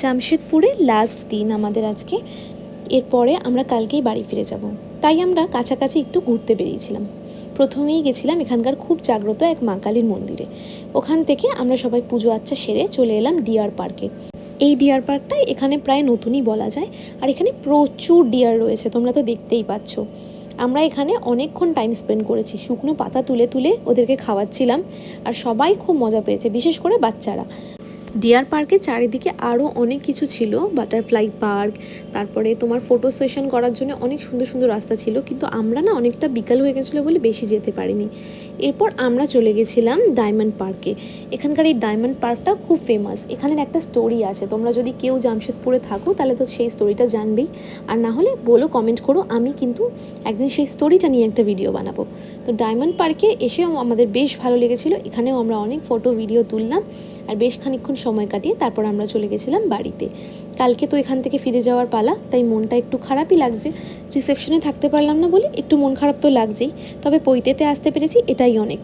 জামশেদপুরে last দিন আমাদের আজকে। এরপরে আমরা কালকেই বাড়ি ফিরে যাব, তাই আমরা কাছাকাছি একটু ঘুরতে বেরিয়েছিলাম। প্রথমেই গেছিলাম এখানকার খুব জাগ্রত এক মা কালীর মন্দিরে। ওখান থেকে আমরা সবাই পুজো আচ্চা সেরে চলে এলাম ডিয়ার পার্কে। এই ডিয়ার পার্কটা এখানে প্রায় নতুনই বলা যায়, আর এখানে প্রচুর ডিয়ার রয়েছে, তোমরা তো দেখতেই পাচ্ছ। আমরা এখানে অনেকক্ষণ টাইম স্পেন্ড করেছি, শুকনো পাতা তুলে তুলে ওদেরকে খাওয়াচ্ছিলাম, আর সবাই খুব মজা পেয়েছে, বিশেষ করে বাচ্চারা। ডিয়ার পার্কের চারিদিকে আরও অনেক কিছু ছিল, বাটারফ্লাই পার্ক, তারপরে তোমার ফটো সেশন করার জন্য অনেক সুন্দর সুন্দর রাস্তা ছিল, কিন্তু আমরা না অনেকটা বিকাল হয়ে গেছিলো বলে বেশি যেতে পারিনি। এরপর আমরা চলে গেছিলাম ডায়মন্ড পার্কে। এখানকার এই ডায়মন্ড পার্কটা খুব ফেমাস, এখানের একটা স্টোরি আছে, তোমরা যদি কেউ জামশেদপুরে থাকো তাহলে তো সেই স্টোরিটা জানবেই, আর না হলে বলো, কমেন্ট করো, আমি কিন্তু একদিন সেই স্টোরিটা নিয়ে একটা ভিডিও বানাবো। তো ডায়মন্ড পার্কে এসেও আমাদের বেশ ভালো লেগেছিলো, এখানেও আমরা অনেক ফটো ভিডিও তুললাম, আর বেশ খানিকক্ষণ সময় কাটিয়ে তারপর আমরা চলে গেছিলাম বাড়িতে। কালকে তো এখান থেকে ফিরে যাওয়ার পালা, তাই মনটা একটু খারাপই লাগছে। রিসেপশনে থাকতে পারলাম না বলে একটু মন খারাপ তো লাগছেই, তবে পৈতেতে আসতে পেরেছি, এটাই অনেক।